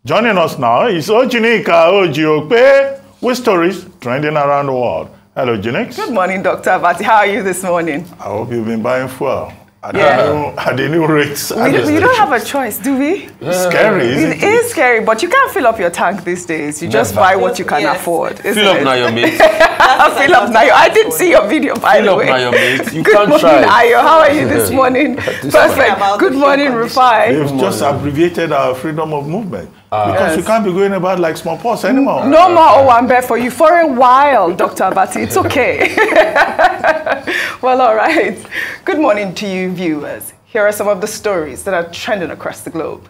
Joining us now is OjyOkpe with stories trending around the world. Hello, Jinx. Good morning, Dr. Abati. How are you this morning? I hope you've been buying fuel. At the new rates. We don't have a choice, do we? It's scary, isn't it? It is scary, but you can't fill up your tank these days. You just buy what you can afford. Fill up now, your mate. Fill up now. I didn't see your video, by the way. Fill up now, your mate. You Good can't morning, try. Ayo. How are you this morning? Perfect. Good morning, Rufai. They've just abbreviated our freedom of movement. Because you can't be going about like smallpox anymore. No more Owambe for you for a while, Dr. Abati. It's okay. Well, all right. Good morning to you, viewers. Here are some of the stories that are trending across the globe.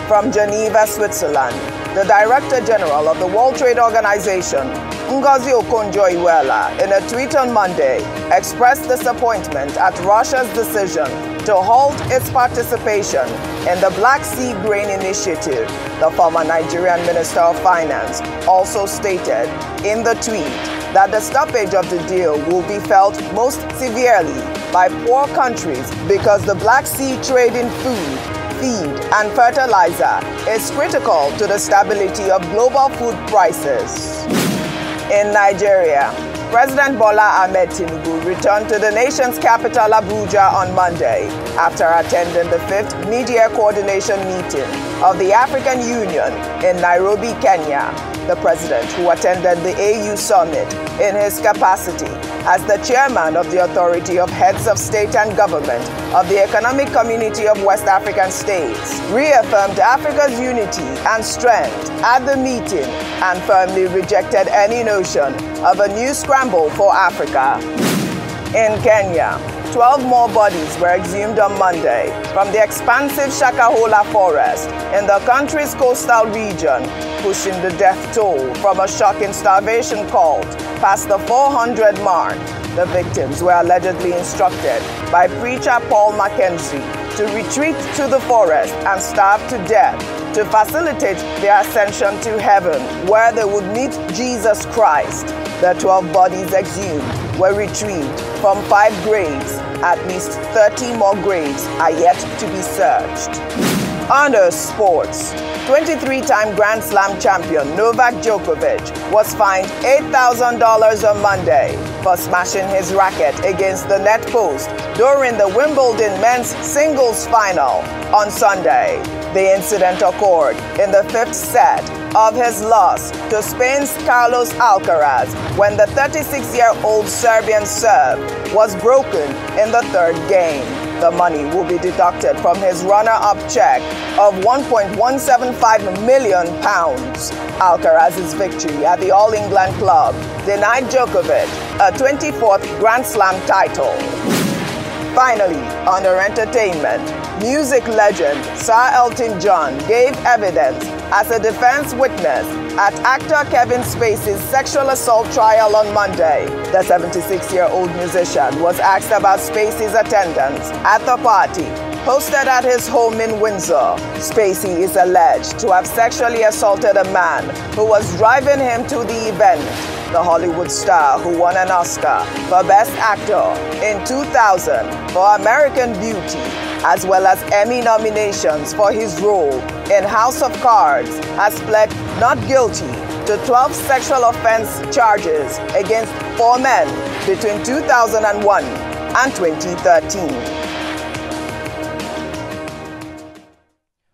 From Geneva, Switzerland, the Director General of the World Trade Organization, OjyOkpe, in a tweet on Monday, expressed disappointment at Russia's decision to halt its participation in the Black Sea Grain Initiative. The former Nigerian Minister of Finance also stated in the tweet that the stoppage of the deal will be felt most severely by poor countries because the Black Sea trade in food, feed, and fertilizer is critical to the stability of global food prices. In Nigeria, President Bola Ahmed Tinubu returned to the nation's capital, Abuja, on Monday after attending the 5th Media Coordination Meeting of the African Union in Nairobi, Kenya. The president, who attended the AU Summit in his capacity as the chairman of the Authority of Heads of State and Government of the Economic Community of West African States, reaffirmed Africa's unity and strength at the meeting and firmly rejected any notion of a new scramble for Africa. In Kenya, 12 more bodies were exhumed on Monday from the expansive Shakahola forest in the country's coastal region, pushing the death toll from a shocking starvation cult past the 400 mark. The victims were allegedly instructed by preacher Paul Mackenzie to retreat to the forest and starve to death to facilitate their ascension to heaven, where they would meet Jesus Christ. The 12 bodies exhumed were retrieved from 5 graves. At least 30 more graves are yet to be searched. Under sports, 23-time Grand Slam champion Novak Djokovic was fined $8,000 on Monday for smashing his racket against the net post during the Wimbledon men's singles final on Sunday. The incident occurred in the 5th set of his loss to Spain's Carlos Alcaraz when the 36-year-old Serbian serve was broken in the 3rd game. The money will be deducted from his runner-up check of £1.175 million. Alcaraz's victory at the All England Club denied Djokovic a 24th Grand Slam title. Finally, under entertainment, music legend Sir Elton John gave evidence as a defense witness at actor Kevin Spacey's sexual assault trial on Monday. The 76-year-old musician was asked about Spacey's attendance at the party hosted at his home in Windsor. Spacey is alleged to have sexually assaulted a man who was driving him to the event. The Hollywood star, who won an Oscar for Best Actor in 2000 for American Beauty, as well as Emmy nominations for his role in House of Cards, has pled not guilty to 12 sexual offense charges against 4 men between 2001 and 2013.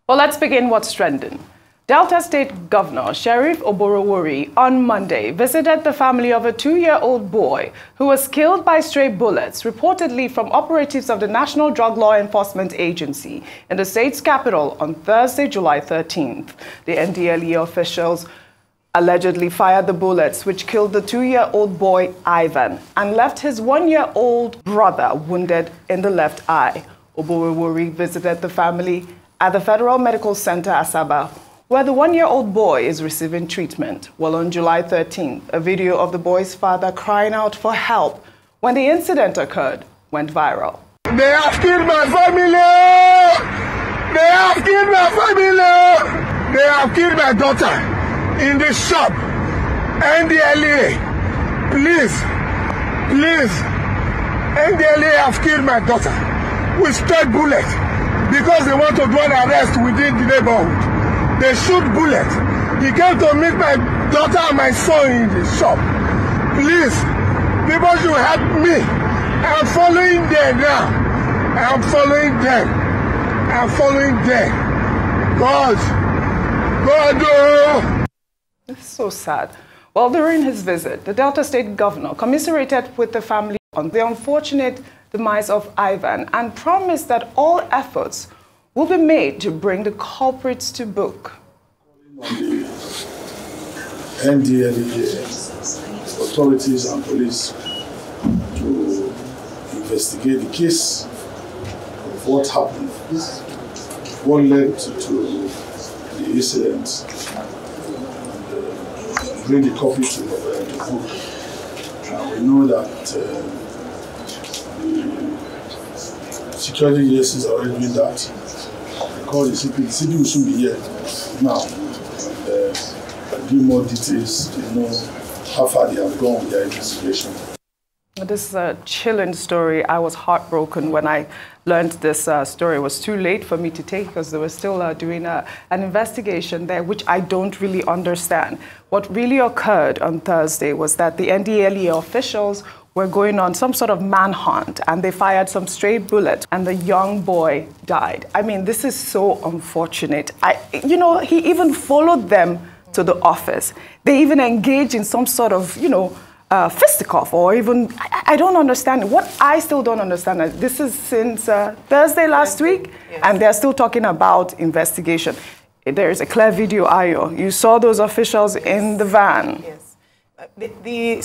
Well, let's begin what's trending. Delta State Governor Sheriff Oborewori on Monday visited the family of a 2-year-old boy who was killed by stray bullets, reportedly from operatives of the National Drug Law Enforcement Agency in the state's capital on Thursday, July 13th. The NDLEA officials allegedly fired the bullets, which killed the 2-year-old boy Ivan and left his 1-year-old brother wounded in the left eye. Oborewori visited the family at the Federal Medical Center, Asaba, where the 1-year-old boy is receiving treatment. Well, on July 13th, a video of the boy's father crying out for help when the incident occurred went viral. They have killed my family! They have killed my family! They have killed my daughter in the shop. NDLEA, please, NDLEA have killed my daughter with straight bullet because they want to do an arrest within the neighborhood. They shoot bullet. He came to meet my daughter and my son in the shop. Please, people should help me. I'm following them now. I'm following them. I'm following them. God, oh. It's so sad. Well, during his visit, the Delta State Governor commiserated with the family on the unfortunate demise of Ivan and promised that all efforts will be made to bring the culprits to book. The NDLEA, authorities and police to investigate the case of what happened, what led to the incident, and bring the culprit to book. We know that the security agencies are already doing that. They call the CP. The CP will soon be here now. Give more details to know how far they have gone with their investigation. This is a chilling story. I was heartbroken when I learned this story. It was too late for me to take because they were still doing an investigation there, which I don't really understand. What really occurred on Thursday was that the NDLEA officials were going on some sort of manhunt and they fired some stray bullets and the young boy died. I mean, this is so unfortunate. You know, he even followed them to the office. They even engaged in some sort of, you know, fisticuff or even, I don't understand. What I still don't understand, this is since Thursday last week, yes. And they're still talking about investigation. There is a clear video, Ayo. You saw those officials in the van. Yes.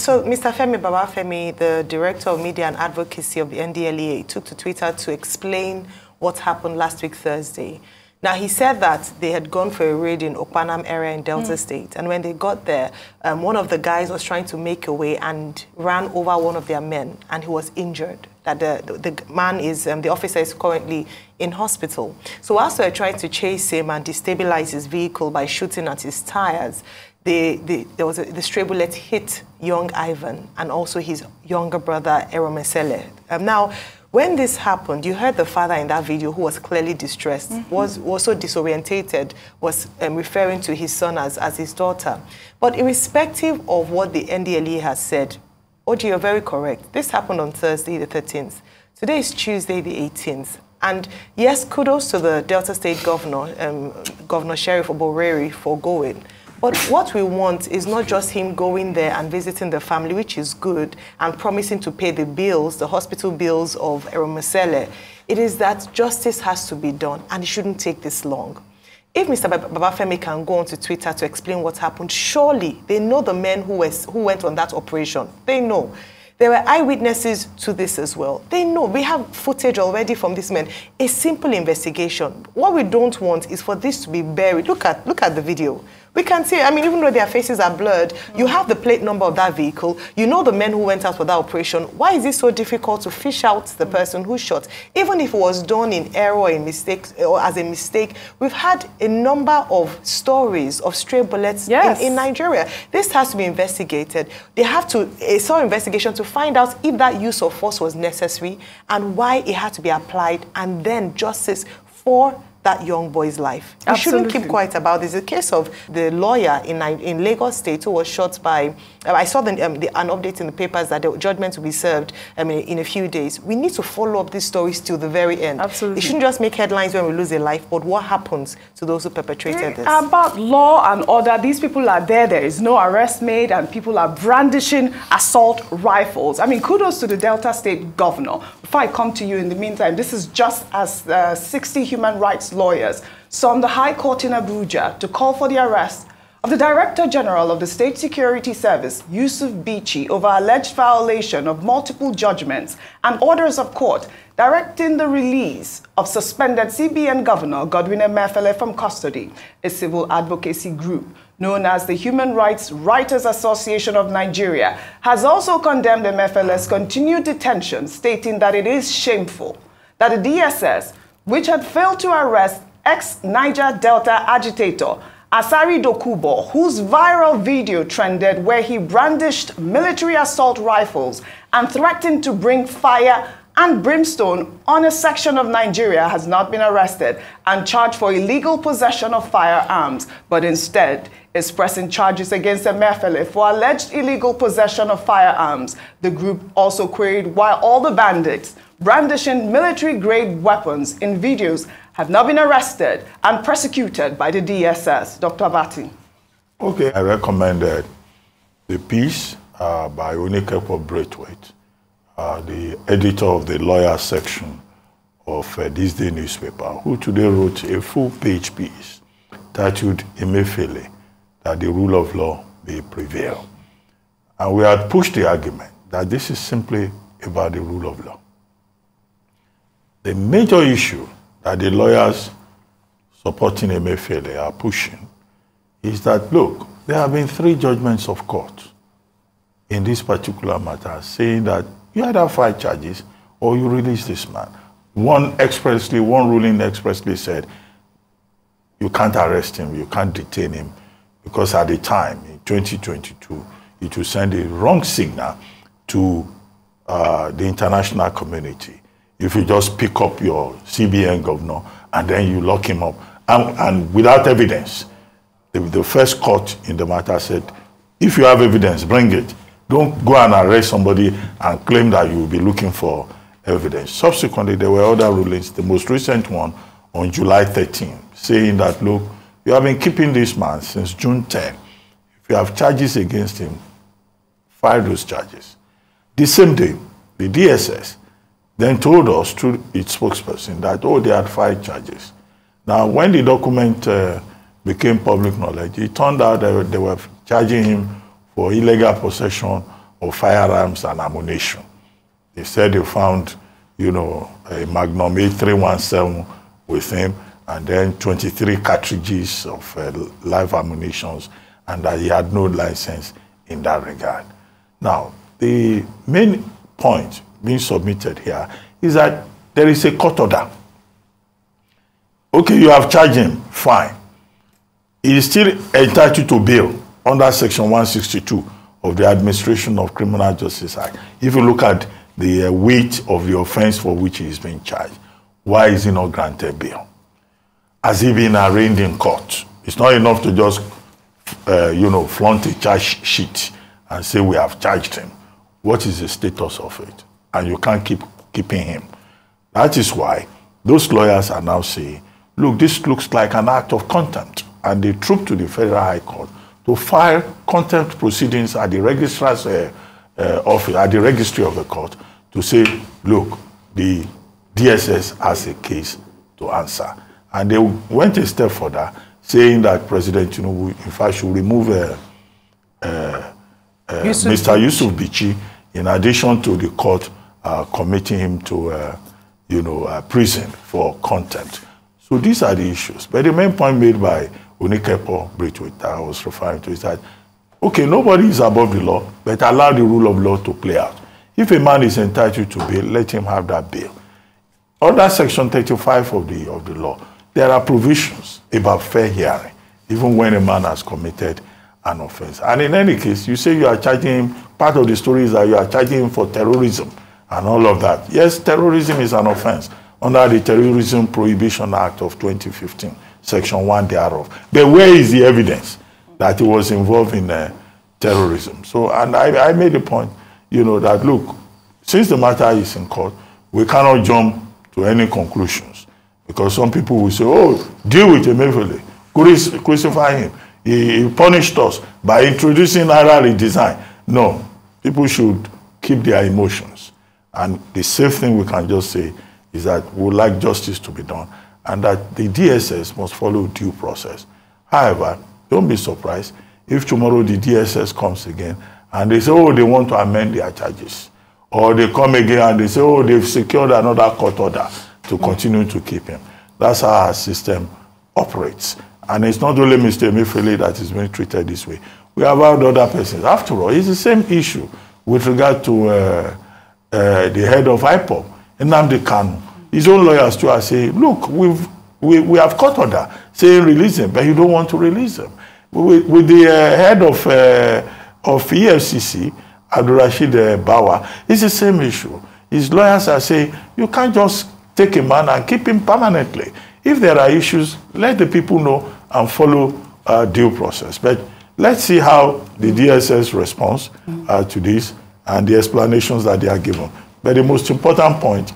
So Mr. Femi Babafemi, the Director of Media and Advocacy of the NDLEA, took to Twitter to explain what happened last week, Thursday. Now, he said that they had gone for a raid in Okpanam area in Delta State. And when they got there, one of the guys was trying to make away and ran over one of their men, and he was injured. That the man is, the officer is currently in hospital. So whilst they were trying to chase him and destabilize his vehicle by shooting at his tires, the stray bullet hit young Ivan and also his younger brother, Emefiele. Now, when this happened, you heard the father in that video who was clearly distressed, was so disorientated, was referring to his son as his daughter. But irrespective of what the NDLEA has said, Oji, you're very correct. This happened on Thursday, the 13th. Today is Tuesday, the 18th. And yes, kudos to the Delta State Governor, Governor Sheriff Oborewori, for going. But what we want is not just him going there and visiting the family, which is good, and promising to pay the bills, the hospital bills of Emefiele. It is that justice has to be done, and it shouldn't take this long. If Mr. Babafemi can go onto Twitter to explain what happened, surely they know the men who went on that operation. They know. There were eyewitnesses to this as well. They know. We have footage already from these men. A simple investigation. What we don't want is for this to be buried. Look at the video. We can see, I mean, even though their faces are blurred, you have the plate number of that vehicle. You know the men who went out for that operation. Why is it so difficult to fish out the person who shot? Even if it was done in error or in mistake, or as a mistake, we've had a number of stories of stray bullets in Nigeria. This has to be investigated. They have to, a thorough investigation to find out if that use of force was necessary and why it had to be applied, and then justice for that young boy's life. We shouldn't keep quiet about this. The case of the lawyer in Lagos State who was shot by, I saw an update in the papers that the judgment will be served in a few days. We need to follow up these stories till the very end. Absolutely. It shouldn't just make headlines when we lose a life, but what happens to those who perpetrated this? About law and order, these people are there is no arrest made, and people are brandishing assault rifles. I mean, kudos to the Delta State Governor. Before I come to you in the meantime, this is just as 60 human rights lawyers summoned the High Court in Abuja to call for the arrest of the Director General of the State Security Service, Yusuf Bichi, over alleged violation of multiple judgments and orders of court directing the release of suspended CBN Governor Godwin Emefiele from custody. A civil advocacy group known as the Human Rights Writers Association of Nigeria has also condemned Emefiele's continued detention, stating that it is shameful that the DSS, which had failed to arrest ex-Niger Delta agitator Asari Dokubo, whose viral video trended where he brandished military assault rifles and threatened to bring fire and brimstone on a section of Nigeria has not been arrested and charged for illegal possession of firearms, but instead is pressing charges against Emefiele for alleged illegal possession of firearms. The group also queried why all the bandits brandishing military-grade weapons in videos have not been arrested and prosecuted by the DSS. Dr. Abati. Okay, I recommended the piece by Oyeokpe Braithwaite, the editor of the lawyer section of this day newspaper, who today wrote a full-page piece titled Emefiele, that the rule of law may prevail. And we had pushed the argument that this is simply about the rule of law. The major issue that the lawyers supporting Emefiele are pushing is that, look, there have been 3 judgments of court in this particular matter saying that you either file charges or you release this man. One ruling expressly said you can't arrest him, you can't detain him, because at the time, in 2022, it will send a wrong signal to the international community if you just pick up your CBN governor and then you lock him up. And without evidence, the first court in the matter said, if you have evidence, bring it. Don't go and arrest somebody and claim that you will be looking for evidence. Subsequently, there were other rulings, the most recent one on July 13, saying that, look, you have been keeping this man since June 10. If you have charges against him, file those charges. The same day, the DSS then told us through its spokesperson that, oh, they had filed charges. Now, when the document became public knowledge, it turned out that they were charging him for illegal possession of firearms and ammunition. They said they found, a Magnum 8317 with him, and then 23 cartridges of live ammunition, and that he had no license in that regard. Now, the main point being submitted here is that there is a court order. Okay, you have charged him, fine. He is still entitled to bail under Section 162 of the Administration of Criminal Justice Act. If you look at the weight of the offense for which he is being charged, why is he not granted bail? Has he been arraigned in court? It's not enough to just, flaunt a charge sheet and say we have charged him. What is the status of it? And you can't keep keeping him. That is why those lawyers are now saying, look, this looks like an act of contempt. And they troop to the Federal High Court to file contempt proceedings at the registrar's office, at the registry of the court, to say, look, the DSS has a case to answer. And they went a step further, saying that President Tinubu, in fact, should remove Mr. Yusuf Bichi, in addition to the court committing him to, prison for contempt. So these are the issues. But the main point made by Oyeokpe Braithwaite that I was referring to is that, okay, nobody is above the law, but allow the rule of law to play out. If a man is entitled to bail, let him have that bail. Under Section 35 of the law, there are provisions about fair hearing, even when a man has committed an offense. And in any case, you say you are charging him, part of the story is that you are charging him for terrorism and all of that. Yes, terrorism is an offense under the Terrorism Prohibition Act of 2015, Section 1 thereof. But where is the evidence that he was involved in terrorism? So, and I made a point, that, look, since the matter is in court, we cannot jump to any conclusions. Because some people will say, oh, deal with Emefiele, crucify him. He punished us by introducing IRA redesign. No, people should keep their emotions. And the safe thing we can just say is that we would like justice to be done and that the DSS must follow due process. However, don't be surprised if tomorrow the DSS comes again and they say, oh, they want to amend their charges. Or they come again and they say, oh, they've secured another court order to continue to keep him. That's how our system operates. And it's not only Mr. Emefiele that is being treated this way. We have other persons. After all, it's the same issue with regard to the head of IPOB, Nnamdi Kanu. His own lawyers too are saying, look, we have court order saying release him, but you don't want to release him. With the head of EFCC, Abdulrasheed Bawa, it's the same issue. his lawyers are saying, you can't just take a man and keep him permanently. If there are issues, let the people know and follow due process. But let's see how the DSS responds to this and the explanations that they are given. But the most important point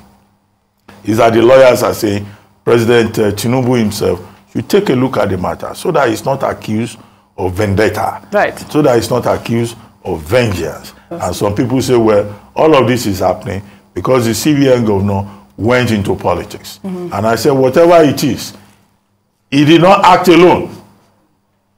is that the lawyers are saying President Tinubu himself should take a look at the matter so that he's not accused of vendetta, right? So that he's not accused of vengeance. And some people say, well, all of this is happening because the CBN governor went into politics. And I said, whatever it is, he did not act alone.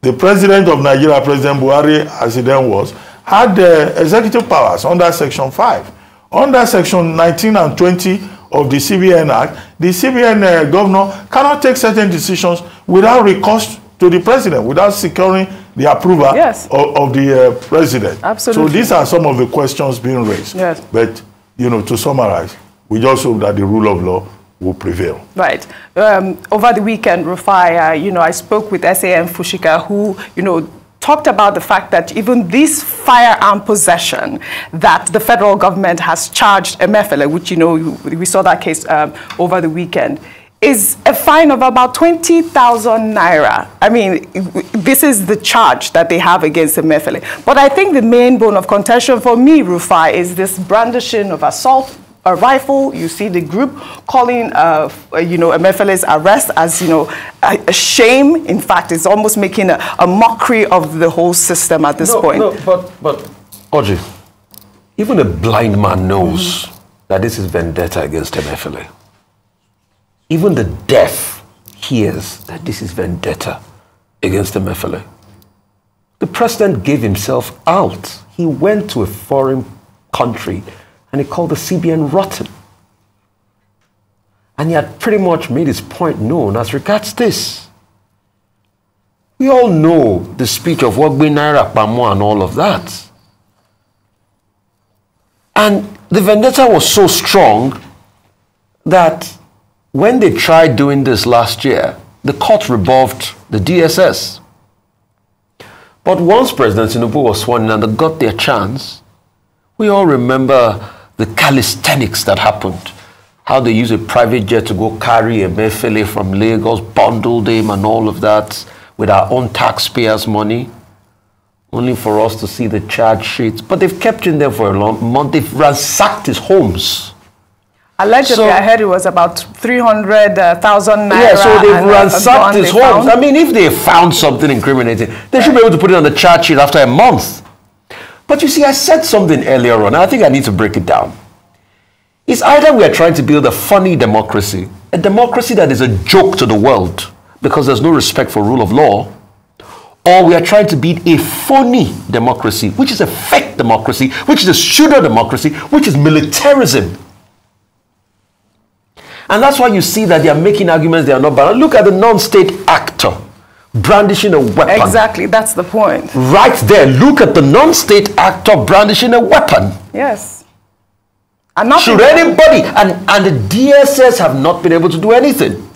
The president of Nigeria, President Buhari, as he then was, had executive powers under Section 5. Under Section 19 and 20 of the CBN Act, the CBN governor cannot take certain decisions without recourse to the president, without securing the approval of the president. Absolutely. So these are some of the questions being raised. Yes. But, you know, to summarize, we just hope that the rule of law will prevail. Right. Over the weekend, Rufai, you know, I spoke with SAM Fushika, who, you know, talked about the fact that even this firearm possession that the federal government has charged Emefiele, which, you know, we saw that case over the weekend, is a fine of about 20,000 naira. I mean, this is the charge that they have against Emefiele. But I think the main bone of contention for me, Rufai, is this brandishing of assault a rifle. You see the group calling, you know, Emefiele's arrest as, you know, a shame. In fact, it's almost making a mockery of the whole system at this point. No, but Oji, even a blind man knows that this is vendetta against Emefiele. Even the deaf hears that this is vendetta against Emefiele. The president gave himself out. He went to a foreign country and he called the CBN rotten. And he had pretty much made his point known as regards this. We all know the speech of Godwin Emefiele and all of that. And the vendetta was so strong that when they tried doing this last year, the court rebuffed the DSS. But once President Tinubu was sworn in and they got their chance, we all remember the calisthenics that happened. How they used a private jet to go carry Emefiele from Lagos, bundled him and all of that with our own taxpayers' money, only for us to see the charge sheets. But they've kept him there for a long month. They've ransacked his homes. Allegedly, I heard it was about 300,000 naira. Yeah, so they've ransacked his homes. I mean, if they found something incriminating, they should be able to put it on the charge sheet after a month. But you see, I said something earlier on, and I think I need to break it down. It's either we are trying to build a funny democracy, a democracy that is a joke to the world because there's no respect for rule of law, or we are trying to build a phony democracy, which is a fake democracy, which is a pseudo democracy, which is militarism. And that's why you see that they are making arguments they are not balanced. Look at the non-state actor brandishing a weapon. Exactly, that's the point. Right there, look at the non-state actor brandishing a weapon. Yes. And should anybody, and the DSS have not been able to do anything.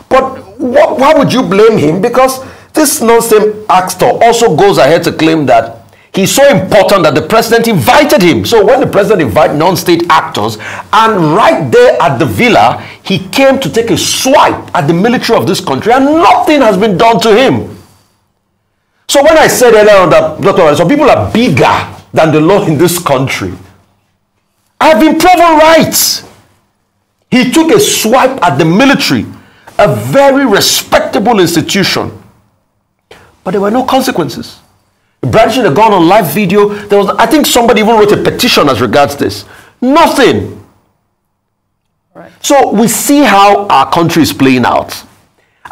But why would you blame him? Because this non-state actor also goes ahead to claim that he's so important that the president invited him. So when the president invited non-state actors, and right there at the villa, he came to take a swipe at the military of this country, and nothing has been done to him. So when I said earlier on that some people are bigger than the law in this country, I've been proven right. He took a swipe at the military, a very respectable institution, but there were no consequences. Brandishing a gun on live video, there was, I think somebody even wrote a petition as regards this. Nothing. Right. So we see how our country is playing out.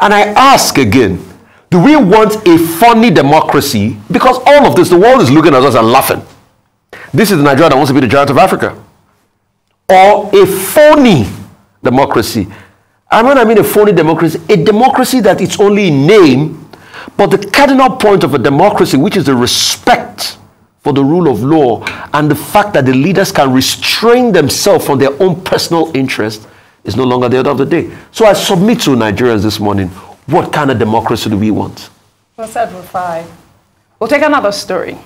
And I ask again, do we want a funny democracy? Because all of this, the world is looking at us and laughing. This is the Nigeria that wants to be the giant of Africa. Or a phony democracy. And when I mean a phony democracy, a democracy that it's only in name, but the cardinal point of a democracy, which is the respect for the rule of law and the fact that the leaders can restrain themselves from their own personal interest, is no longer the order of the day. So I submit to Nigerians this morning, what kind of democracy do we want? Well said, Rufai. We'll take another story.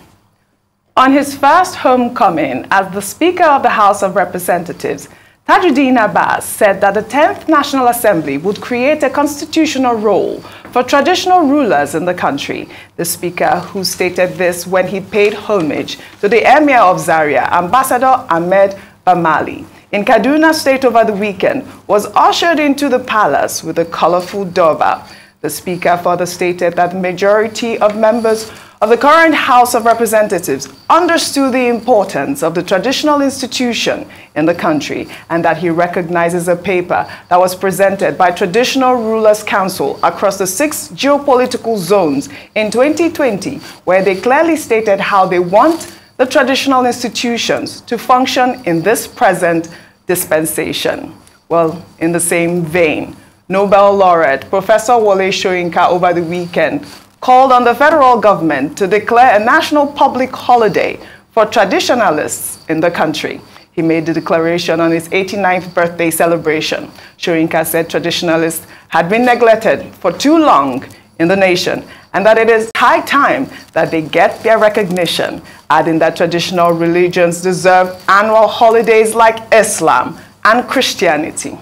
On his first homecoming as the Speaker of the House of Representatives, Tajuddin Abbas said that the 10th National Assembly would create a constitutional role for traditional rulers in the country. The Speaker, who stated this when he paid homage to the Emir of Zaria, Ambassador Ahmed Bamali, in Kaduna State over the weekend, was ushered into the palace with a colorful durbar. The Speaker further stated that the majority of members of the current House of Representatives understood the importance of the traditional institution in the country and that he recognizes a paper that was presented by Traditional Rulers Council across the 6 geopolitical zones in 2020, where they clearly stated how they want the traditional institutions to function in this present dispensation. Well, in the same vein, Nobel laureate Professor Wole Soyinka over the weekend called on the federal government to declare a national public holiday for traditionalists in the country. He made the declaration on his 89th birthday celebration. Soyinka said traditionalists had been neglected for too long in the nation and that it is high time that they get their recognition, adding that traditional religions deserve annual holidays like Islam and Christianity.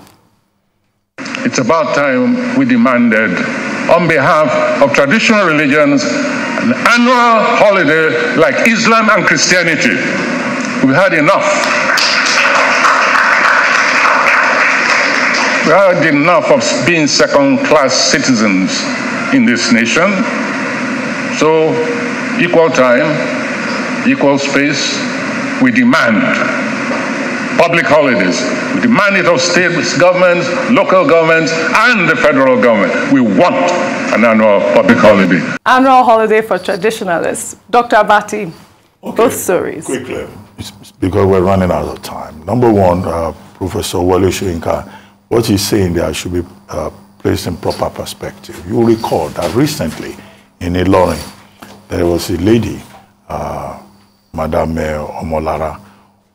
It's about time we demanded, on behalf of traditional religions, an annual holiday like Islam and Christianity. We've had enough. We've had enough of being second-class citizens in this nation. So, equal time, equal space, we demand public holidays. We demand it of state governments, local governments, and the federal government. We want an annual public holiday. Annual holiday for traditionalists. Dr. Abati, both stories. Quickly, because we're running out of time. Number one, Professor Wole Soyinka, what he's saying there should be placed in proper perspective. You recall that recently in Ilorin, there was a lady, Madame Omolara,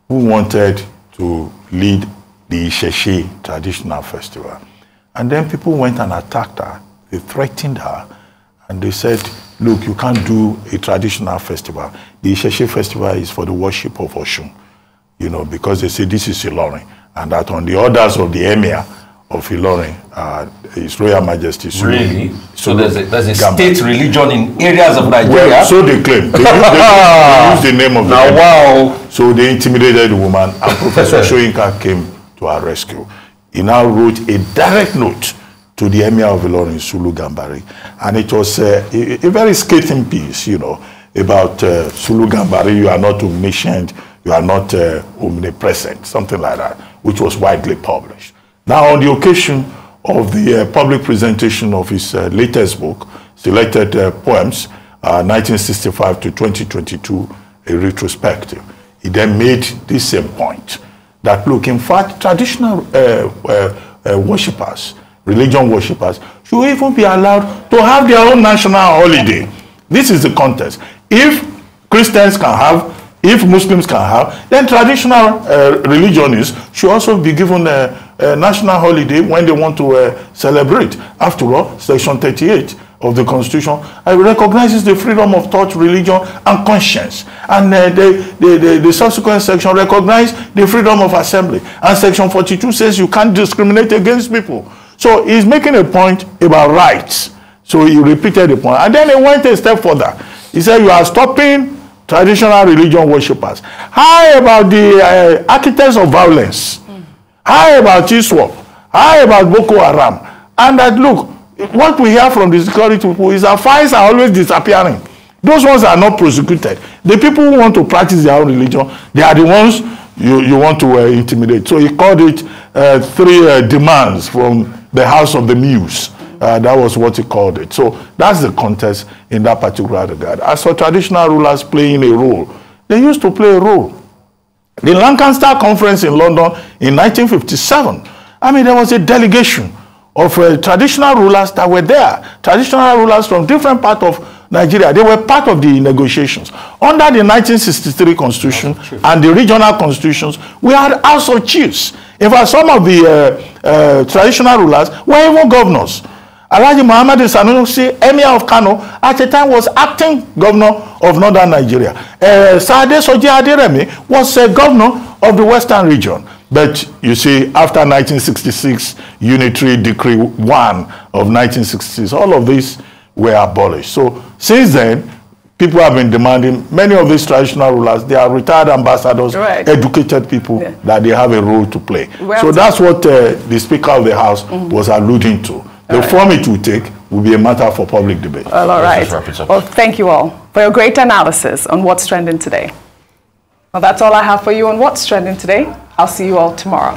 who wanted to lead the Isheshe traditional festival. And then people went and attacked her. They threatened her. And they said, look, you can't do a traditional festival. The Isheshe festival is for the worship of Oshun. You know, because they say this is Ilorin. And that on the orders of the Emir of Ilorin, His Royal Majesty. Really? So there's a state religion in areas of Nigeria? Well, so they claim. They use the name of the Emir. Wow. So they intimidated the woman, and Professor Soyinka came to our rescue. He now wrote a direct note to the Emir of Ilorin, Sulu Gambari, and it was a very scathing piece, you know, about Sulu Gambari. You are not omniscient, you are not omnipresent, something like that, which was widely published. Now, on the occasion of the public presentation of his latest book, Selected Poems, 1965 to 2022, a retrospective, he then made this same point, that look, in fact, traditional worshippers, religion worshippers, should even be allowed to have their own national holiday. This is the context. If Christians can have, if Muslims can have, then traditional religionists should also be given a national holiday when they want to celebrate. After all, Section 38 of the Constitution recognizes the freedom of thought, religion, and conscience. And the subsequent section recognizes the freedom of assembly. And Section 42 says you can't discriminate against people. So he's making a point about rights. So he repeated the point. And then he went a step further. He said you are stopping traditional religion worshippers. How about the architects of violence? How about ISWAP? How about Boko Haram? And that, look, what we hear from the security people is that files are always disappearing. Those ones are not prosecuted. The people who want to practice their own religion, they are the ones you want to intimidate. So he called it 3 demands from the House of the Muse. That was what he called it. So that's the context in that particular regard. As for traditional rulers playing a role, they used to play a role. The Lancaster Conference in London in 1957, I mean, there was a delegation of traditional rulers that were there. Traditional rulers from different parts of Nigeria. They were part of the negotiations. Under the 1963 Constitution and the regional constitutions, we had House of Chiefs. In fact, some of the traditional rulers were even governors. Alhaji Muhammad Sanusi, Emir of Kano, at the time was acting governor of northern Nigeria. Sade Soji Aderemi was governor of the western region. But you see, after 1966, Unitary Decree 1 of 1966, all of these were abolished. So since then, people have been demanding, many of these traditional rulers, they are retired ambassadors, educated people, that they have a role to play. So that's what the Speaker of the House was alluding to. The form it will take will be a matter for public debate. Well, all right. Well, thank you all for your great analysis on what's trending today. Well, that's all I have for you on what's trending today. I'll see you all tomorrow.